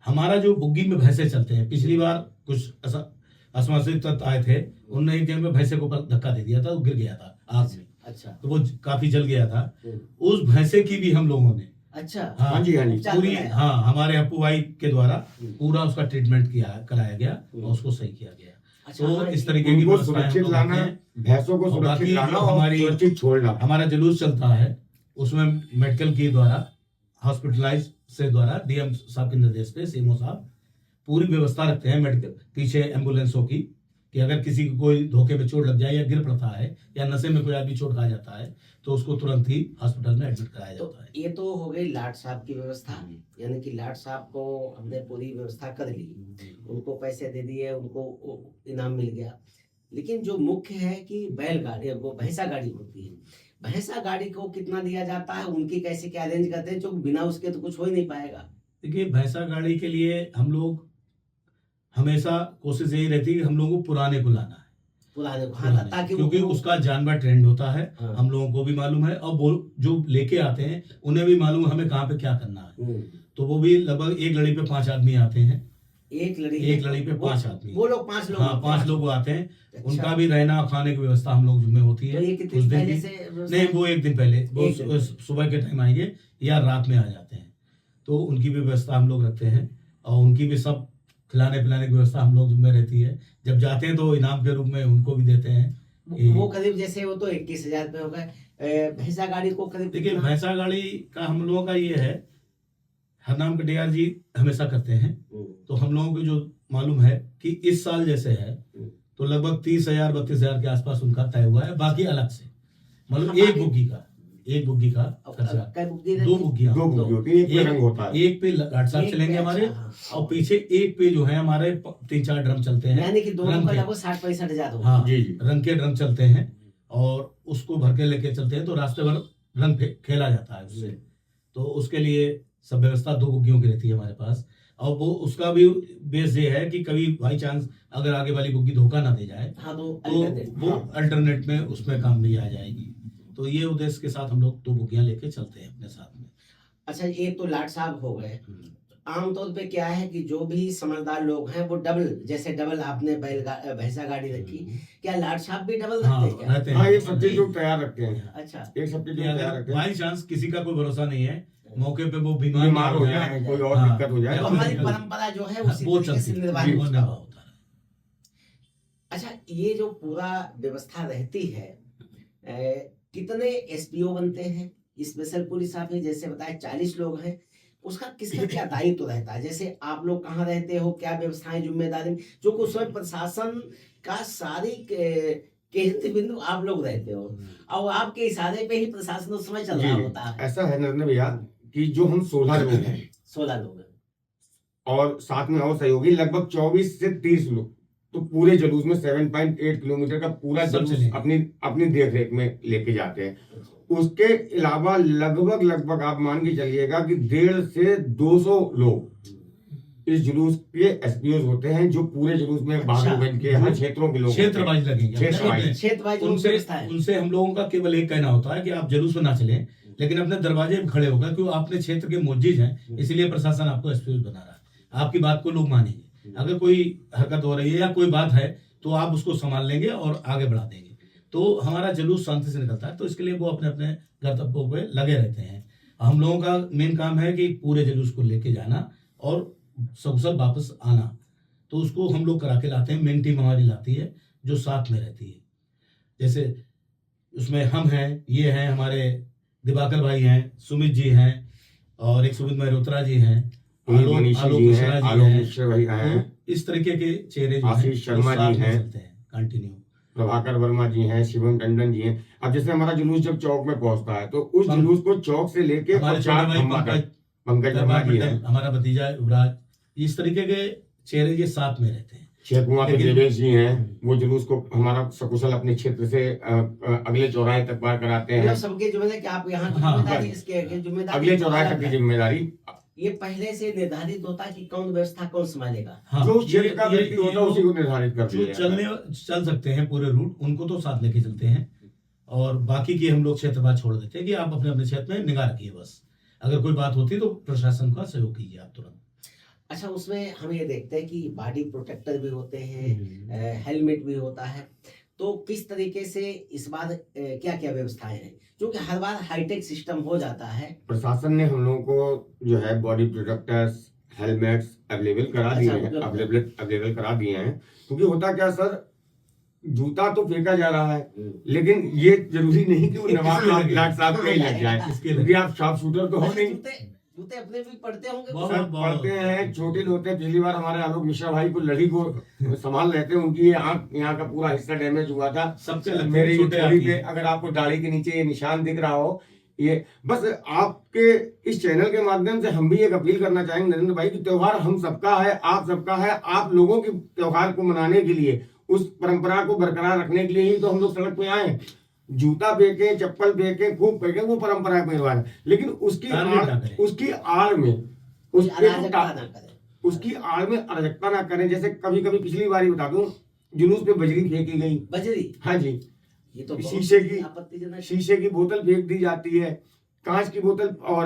हमारा जो बुग्गी में भैंसे चलते हैं, पिछली बार कुछ असमासित तत्व आए थे, उन्होंने एक जगह में भैंसे को ऊपर धक्का दे दिया था, वो गिर गया था आग में। अच्छा तो वो काफी जल गया था। उस भैंसे की भी हम लोगों ने अच्छा हाँ जी, हाँ जी। उपचार पूरी, कराया। हाँ, हमारे अप्पू भाई के द्वारा पूरा उसका ट्रीटमेंट कराया गया और उसको सही किया गया। अच्छा, तो हाँ, इस तरीके की उनको व्यवस्थाएं हम सुरक्षित लोग लाना, करते हैं। भैंसों को और सुरक्षित बाकी लाना जो और हमारी- सुरक्षित छोड़ना। हमारा जुलूस चलता है, उसमें मेडिकल के द्वारा, हॉस्पिटलाइज से द्वारा, डीएम साहब के निर्देश पे सीएमओ साहब पूरी व्यवस्था रखते हैं मेडिकल, पीछे एम्बुलेंसों की, कि अगर किसी को कोई धोखे में चोट लग जाए या गिर पड़ता है या नशे में कोई आदमी चोट खा जाता है तो उसको तुरंत ही हॉस्पिटल में एडमिट कराया तो जाता है। ये तो हो गई लाट साहब की व्यवस्था, यानी कि लाट साहब को हमने पूरी व्यवस्था कर ली, उनको पैसे दे दिए, उनको इनाम मिल गया। लेकिन जो मुख्य है कि बैलगाड़ी, वो भैंसा गाड़ी होती है, भैंसा गाड़ी को कितना दिया जाता है, उनकी कैसे क्या अरेंज करते हैं, जो बिना उसके तो कुछ हो ही नहीं पाएगा। देखिए, भैंसा गाड़ी के लिए हम लोग हमेशा कोशिश यही रहती है कि हम लोगों को पुराने को लाना है, पुराने को, हाँ, पुराने, ताकि क्योंकि वो उसका जानवर ट्रेंड होता है, हाँ। हम लोगों को भी मालूम है और वो जो लेके आते हैं उन्हें भी मालूम है हमें कहाँ पे क्या करना है। तो वो भी लगभग एक लड़ी पे 5 आदमी आते हैं एक लड़ी पे 5 आदमी। वो लोग 5 लोग, हाँ 5 लोग आते हैं। अच्छा। उनका भी रहना खाने की व्यवस्था हम लोग जिम्मे होती तो है। ये कितने उस दिन पहले की से नहीं, वो एक दिन पहले, वो एक दिन। सुबह के टाइम आएंगे या रात में आ जाते हैं, तो उनकी भी व्यवस्था हम लोग रखते हैं और उनकी भी सब खिलाने पिलाने की व्यवस्था हम लोग जिम्मे रहती है। जब जाते हैं तो इनाम के रूप में उनको भी देते हैं। वो करीब जैसे वो तो 21,000 रुपये हो गए, भैंसा गाड़ी को करीब देखिए कितना? भैंसा गाड़ी का हम लोगों का ये है, हरनाम कटियार जी हमेशा करते हैं, तो हम लोगों को जो मालूम है कि इस साल जैसे है तो लगभग 30,000 32,000 के आसपास उनका तय हुआ है। बाकी अलग से मतलब हाँ, एक बुग्गी का खर्चा, कै बुग्गी रहती? 2 बुग्गियां, 2 बुग्गी होती है, एक पे रंग होता है। एक पे घाट साहब एक चलेंगे पे, हमारे, अच्छा, हाँ। और पीछे एक पे जो है हमारे 3-4 ड्रम चलते हैं, यानी कि दोनों रंग का के। लगभग 60-65 हजार होगा। हाँ जी, जी। रंग के ड्रम चलते हैं और उसको भर के लेके चलते हैं, तो रास्ते भर रंग खेला जाता है उससे। तो उसके लिए सब व्यवस्था 2 बुग्गियों की रहती है हमारे पास। और वो उसका भी बेस ये है कि कभी बाई चांस अगर आगे वाली बुग्गी धोखा ना दे जाए हाँ तो तो वो अल्टरनेट में उसमें काम भी आ जाएगी। तो ये उद्देश्य के साथ हम लोग 2 बुग्गियां लेके चलते हैं अपने साथ में। अच्छा, ये तो लाट साहब हो गए। आमतौर पे क्या है कि जो भी समझदार लोग हैं वो डबल, जैसे डबल आपने भैंसा गाड़ी रखी, क्या लाट साहब भी डबल हाँ रखते हैं क्या? रहते हाँ, हैं। एक सब्जेक्ट तैयार रखते हैं, अच्छा, एक सब्जेक्ट तैयार रखते हैं। बाई चांस किसी का कोई भरोसा नहीं है, मौके पे वो बीमार बीमार हो जाए, कोई और हाँ, दिक्कत हो जाए तो या हमारी फिर- परंपरा जो है हाँ, उसी वो तरीके से चलती है, निर्वाह वो होता निर्वाह है। होता है। अच्छा, ये जो पूरा व्यवस्था रहती है, कितने एसपीओ बनते हैं? स्पेशल पुलिस आप ही जैसे बताए 40 लोग हैं, उसका किसका क्या दायित्व रहता है? जैसे आप लोग कहाँ रहते हो, क्या व्यवस्थाएं, जिम्मेदारी, जो कि उसमें प्रशासन का सारी केंद्र बिंदु आप लोग रहते हो और आपके इशारे पे ही प्रशासन उस समय चल रहा होता है। ऐसा है नरेंद्र भैया कि जो हम 16 लोग हैं 16 लोग हैं और साथ में और सहयोगी लगभग 24 से 30 लोग, तो पूरे जुलूस में 7.8 किलोमीटर का पूरा सब जुलूस चलेंगे। अपनी अपनी देखरेख में लेके जाते हैं। उसके अलावा लगभग आप मान के चलिएगा कि 150 से 200 लोग इस जुलूस के एसपीओ होते हैं, जो पूरे जुलूस में बागोगंज के हर क्षेत्रों के लोग क्षेत्र वाइज लगेंगे। क्षेत्र वाइज। क्षेत्र वाइज उनसे व्यवस्था है। उनसे हम लोगों का केवल एक कहना होता है कि आप जुलूस में ना चलें, लेकिन अपने दरवाजे में खड़े होकर, क्योंकि आपने क्षेत्र के मुज्जिज हैं, इसलिए प्रशासन आपको एसपीओ बना रहा है। आपकी बात को लोग मानेंगे। अगर कोई हरकत हो रही है या कोई बात है तो आप उसको संभाल लेंगे और आगे बढ़ा देंगे। तो हमारा जुलूस शांति से निकलता है, तो इसके लिए वो अपने अपने कर्तव्यों पे लगे रहते हैं। हम लोगों का मेन काम है कि पूरे जुलूस को लेके जाना और सकुशल वापस आना, तो उसको हम लोग करा के लाते हैं। मेन टीम हमारी लाती है जो साथ में रहती है। जैसे उसमें हम हैं, ये हैं हमारे दिवाकर भाई हैं, सुमित जी हैं और एक सुमित मल्होत्रा जी हैं, आलोक मिश्रा जी हैं, आलोक मिश्रा भाई हैं, तो इस तरीके के चेहरे जो हैं आशीष शर्मा वो साथ जी में हैं, चलते हैं कंटिन्यू। प्रभाकर वर्मा जी हैं, शिवम टंडन जी हैं। अब जैसे हमारा जुलूस जब चौक में पहुंचता है तो उस जुलूस को चौक से लेके हमारे छोटे भाई पंकज वर्मा जी हैं, हमारा भतीजा युवराज, इस तरीके के चेहरे ये साथ में रहते हैं। शेखुआ के लेकिन- देवेश जी हैं, वो जुलूस को हमारा सकुशल अपने क्षेत्र से अगले चौराहे तक पार कराते हैं। मतलब सबके जिम्मेदारी कि आप यहाँ की हाँ, जिम्मेदारी, इसके जिम्मेदारी अगले चौराहे तक की जिम्मेदारी ये पहले से निर्धारित होता है कि कौन व्यवस्था कौन संभालेगा। हाँ, जो क्षेत्र का ये- व्यक्ति ये होता है उसी को निर्धारित कर जो दिया जाता है। चल सकते हैं पूरे रूट, उनको तो साथ लेके चलते हैं और बाकी की हम लोग क्षेत्रवाद छोड़ देते हैं कि आप अपने अपने क्षेत्र में निगाह रखिए। बस अगर कोई बात होती है तो प्रशासन का सहयोग कीजिए आप तुरंत। अच्छा, उसमें हम ये देखते हैं कि बॉडी प्रोटेक्टर भी होते हैं, हेलमेट भी होता है, तो किस तरीके से इस बार क्या क्या व्यवस्थाएं हैं, क्योंकि हर बार हाईटेक सिस्टम हो जाता है। प्रशासन ने हम लोगों को जो है बॉडी प्रोटेक्टर्स, हेलमेट्स अवेलेबल करा दिए हैं, अवेलेबल करा दिए हैं। क्योंकि होता क्या सर, जूता तो फेंका जा रहा है, लेकिन ये जरूरी नहीं कि वो नवाब लाट साहब के ही लग जाए, क्योंकि आप शार्प शूटर तो हो नहीं। जूते अपने भी पड़ते होंगे। बहुत- पढ़ते हैं, छोटे होते हैं। पिछली बार हमारे आलोक मिश्रा भाई को लड़ी को संभाल रहे थे, उनकी ये आंख यहाँ का पूरा हिस्सा डैमेज हुआ था। सबसे लगते हैं, मेरे ये छोटे थोड़ी हाथी। पे अगर आपको दाढ़ी के नीचे ये निशान दिख रहा हो, ये बस आपके इस चैनल के माध्यम से हम भी एक अपील करना चाहेंगे नरेंद्र भाई कि त्योहार हम सबका है, आप सबका है। आप लोगों के त्योहार को मनाने के लिए, उस परंपरा को बरकरार रखने के लिए ही तो हम लोग सड़क पे आए। जूता फेंके, चप्पल फेंके, खूब फेंके, वो परंपरा का निर्वाह है, लेकिन उसकी आड़ में उसकी आड़ में अराजकता ना करें। जैसे कभी कभी पिछली बार ही बता दूं, जुलूस पे बजरी फेंकी गई। बजरी? हाँ जी, ये तो शीशे की बोतल फेंक दी जाती है, कांच की बोतल और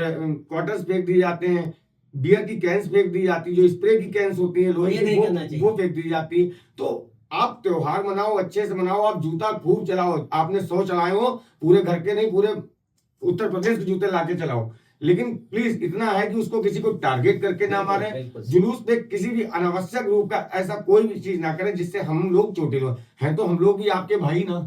क्वार्टर्स फेंक दिए जाते हैं। बियर की कैंस फेंक दी जाती, जो स्प्रे की कैंस होती है लोहे ये नहीं करना की, चाहिए। वो फेंक दी जाती। तो आप त्योहार मनाओ, अच्छे से मनाओ, आप जूता खूब चलाओ, आपने 100 चलाए हो, पूरे घर के नहीं, पूरे उत्तर प्रदेश के जूते लाके चलाओ, लेकिन प्लीज इतना है कि उसको किसी को टारगेट करके ना मारे, बिल्कुल। जुलूस पे किसी भी अनावश्यक रूप का ऐसा कोई भी चीज ना करें जिससे हम लोग चोटिल हो। हैं तो हम लोग भी आपके भाई ना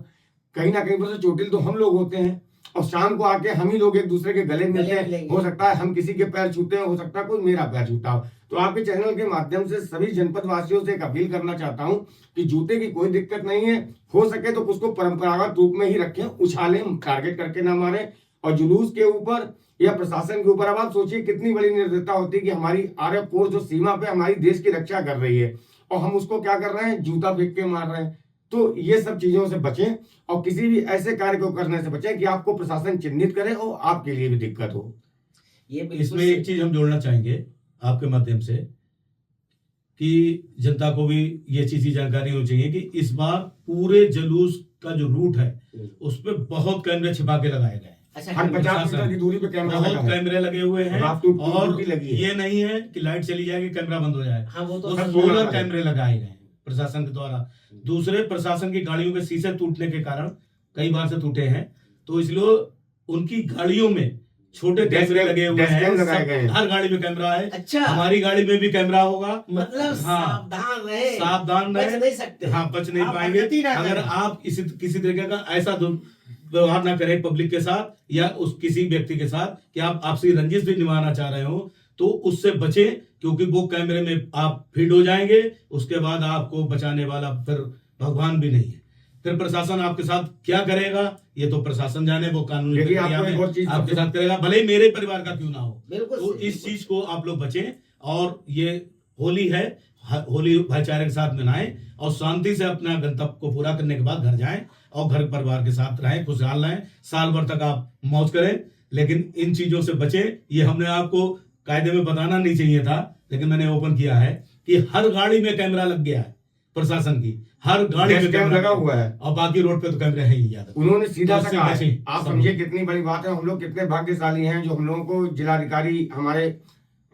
कहीं पर से चोटिल तो हम लोग होते हैं, और शाम को आके हम ही लोग एक दूसरे के गले मिलते हैं, मिलेंगे। हो सकता है हम किसी के पैर छूते हैं, हो सकता है कोई मेरा पैर छूता हो। तो आपके चैनल के माध्यम से सभी जनपद वासियों से एक अपील करना चाहता हूं कि जूते की कोई दिक्कत नहीं है, हो सके तो उसको परंपरागत रूप में ही रखें, उछालें, टारगेट करके ना मारें। और जुलूस के ऊपर या प्रशासन के ऊपर अब आप सोचिए कितनी बड़ी निर्दयता होती है कि हमारी आरएफ फोर्स जो सीमा पे हमारी देश की रक्षा कर रही है, और हम उसको क्या कर रहे हैं, जूता फेंक के मार रहे हैं। तो ये सब चीजों से बचें, और किसी भी ऐसे कार्य को करने से बचें कि आपको प्रशासन चिन्हित करे और आपके लिए भी दिक्कत हो। ये बिल्कुल इसमें एक चीज हम जोड़ना चाहेंगे आपके माध्यम से कि जनता को भी ये चीज की जानकारी होनी चाहिए कि इस बार पूरे जुलूस का जो रूट है उस पे बहुत कैमरे छिपा के लगाए गए हैं। अच्छा, हर 50 मीटर की दूरी पे कैमरा लगा बहुत है, कैमरे लगे हुए हैं, रात को और ड्यूटी लगी है। ये नहीं है कि लाइट चली जाएगी कैमरा बंद हो जाए, हाँ, वो तो वो सब सोलर सोलर कैमरे लगाए गए हैं प्रशासन के द्वारा। दूसरे, प्रशासन की गाड़ियों के शीशे टूटने के कारण कई बार से टूटे हैं, तो इसलिए उनकी गाड़ियों में छोटे कैमरे लगे हुए हैं, लगाए गए हैं। हर गाड़ी में कैमरा है। अच्छा, हमारी गाड़ी में भी कैमरा होगा, मतलब हाँ, सावधान रहे, सावधान बच रहे, नहीं सकते। हाँ, बच नहीं आप पाएंगे अनगति ना अगर करें। आप किसी तरीके का ऐसा व्यवहार ना करें पब्लिक के साथ या उस किसी व्यक्ति के साथ कि आप आपसी रंजिश भी निभाना चाह रहे हो, तो उससे बचें, क्योंकि वो कैमरे में आप फीड हो जाएंगे, उसके बाद आपको बचाने वाला फिर भगवान भी नहीं है। फिर प्रशासन आपके साथ क्या करेगा ये तो प्रशासन जाने, वो कानूनी देखिए, प्रक्रिया आपको एक और में चीज आपके साथ करेगा, भले ही मेरे परिवार का क्यों ना हो। बिल्कुल तो सही, इस बिल्कुल चीज को आप लोग बचें, और ये होली है, होली भाईचारे के साथ मनाएं, और शांति से अपना गंतव्य को पूरा करने के बाद घर जाएं, और घर परिवार के साथ रहें, खुशहाल रहें, साल भर तक आप मौज करें, लेकिन इन चीजों से बचें। ये हमने आपको कायदे में बताना नहीं चाहिए था, लेकिन मैंने ओपन किया है कि हर गाड़ी में कैमरा लग गया है, प्रशासन की हर गाड़ी में कैमरा लगा हुआ है, और बाकी रोड पे तो कैमरे है ही ज्यादा। उन्होंने सीधा तो सा इससे कहा है। बचें, आप सब समझिए लोग। कितनी बड़ी बात है, हम लोग कितने भाग्यशाली हैं जो हम लोगों को जिलाधिकारी हमारे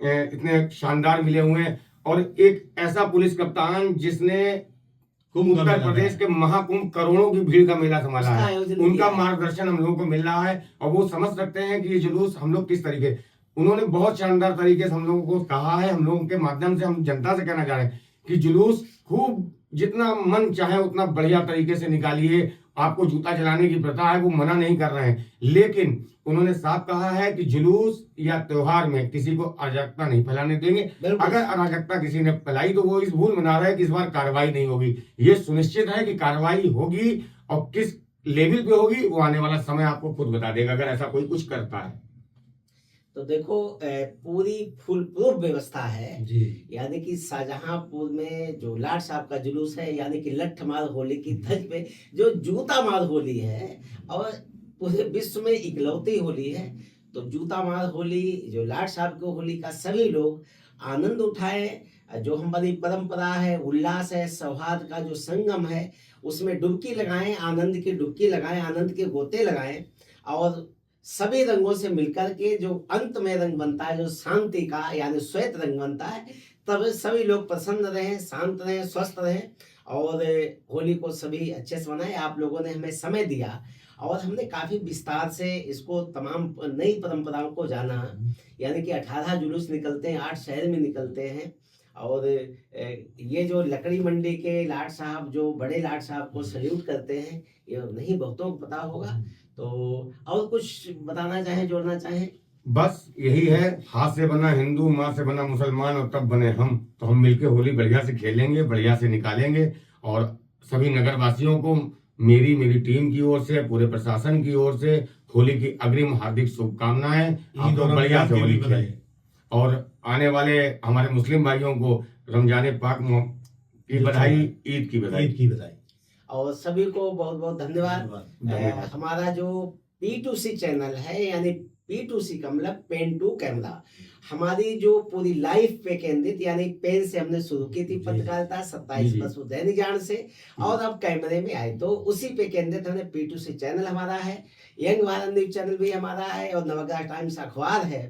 इतने शानदार मिले हुए हैं, और एक ऐसा पुलिस कप्तान जिसने कुंभ का उत्तर मेला प्रदेश है। के महाकुंभ करोड़ों की भीड़ का मेला संभाला उसका है, आयोजन उनका किया है। मार्गदर्शन हम लोगों को मिल रहा है, और वो समझ सकते हैं कि ये जुलूस हम लोग किस तरीके, उन्होंने बहुत शानदार तरीके से हम लोगों को कहा है। हम लोगों के माध्यम से हम जनता से कहना चाह रहे हैं कि जुलूस खूब जितना मन चाहे उतना बढ़िया तरीके से निकालिए। आपको जूता चलाने की प्रथा है, वो मना नहीं कर रहे हैं, लेकिन उन्होंने साफ कहा है कि जुलूस या त्योहार में किसी को अराजकता नहीं फैलाने देंगे। बिल्कुल। अगर अराजकता किसी ने फैलाई तो वो इस भूल मना रहा है कि इस बार कार्रवाई नहीं होगी। ये सुनिश्चित है कि कार्रवाई होगी, और किस लेवल पे होगी वो आने वाला समय आपको खुद बता देगा, अगर ऐसा कोई कुछ करता है। तो देखो, पूरी फुल प्रूफ व्यवस्था है जी। यानी कि शाहजहांपुर में जो लाट साहब का जुलूस है, यानी कि लठ मार होली की धज पे जो जूता मार होली है, और पूरे विश्व में इकलौती होली है। तो जूता मार होली जो लाट साहब की होली का सभी लोग आनंद उठाएं, जो हमारी परंपरा है, उल्लास है, सौहार्द का जो संगम है, उसमें डुबकी लगाएं, आनंद की डुबकी लगाएं, आनंद के गोते लगाएं, और सभी रंगों से मिलकर के जो अंत में रंग बनता है, जो शांति का यानी श्वेत रंग बनता है, तब सभी लोग प्रसन्न रहें, शांत रहें, स्वस्थ रहें, और होली को सभी अच्छे से मनाएं। आप लोगों ने हमें समय दिया, और हमने काफ़ी विस्तार से इसको तमाम नई परंपराओं को जाना, यानी कि 18 जुलूस निकलते हैं, 8 शहर में निकलते हैं, और ये जो लकड़ी मंडी के लाट साहब, जो बड़े लाट साहब को सल्यूट करते हैं, ये नहीं बहुतों को पता होगा। तो और कुछ बताना चाहें, जोड़ना चाहें? बस यही है, हाथ से बना हिंदू, माँ से बना मुसलमान, और तब बने हम। तो हम मिलके होली बढ़िया से खेलेंगे, बढ़िया से निकालेंगे, और सभी नगर वासियों को मेरी टीम की ओर से, पूरे प्रशासन की ओर से होली की अग्रिम हार्दिक शुभकामनाएं। आप लोग बढ़िया से होली खेलें, और आने वाले हमारे मुस्लिम भाइयों को रमजान पाक की बधाई, ईद की बधाई। ईद की बधाई। और सभी को बहुत बहुत धन्यवाद। हमारा जो P2C चैनल है, यानी P2C का मतलब पेन टू कैमरा, हमारी जो पूरी लाइफ पे केंद्रित, यानी पेन से हमने शुरू की थी पत्रकारिता 27 जी। वर्षों दैनिक जागरण से, और अब कैमरे में आए तो उसी पे केंद्रित हमने P2C चैनल हमारा है, यंग भारत न्यूज चैनल भी हमारा है, और नवग्रह टाइम्स अखबार है।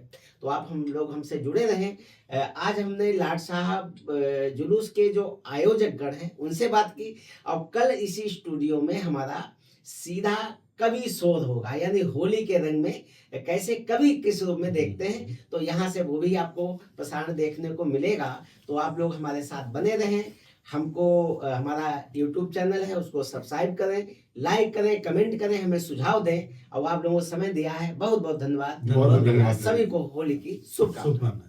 तो आप हम लोग हमसे जुड़े रहें। आज हमने लाट साहब जुलूस के जो आयोजक गण हैं उनसे बात की, और कल इसी स्टूडियो में हमारा सीधा कवि शोध होगा, यानी होली के रंग में कैसे कवि किस रूप में देखते हैं, तो यहाँ से वो भी आपको प्रसारण देखने को मिलेगा। तो आप लोग हमारे साथ बने रहें। हमको हमारा YouTube चैनल है उसको सब्सक्राइब करें, लाइक करें, कमेंट करें, हमें सुझाव दें, और आप लोगों को समय दिया है, बहुत बहुत धन्यवाद। बहुत धन्यवाद। सभी को होली की शुभकामनाएं। शुभकामनाएं।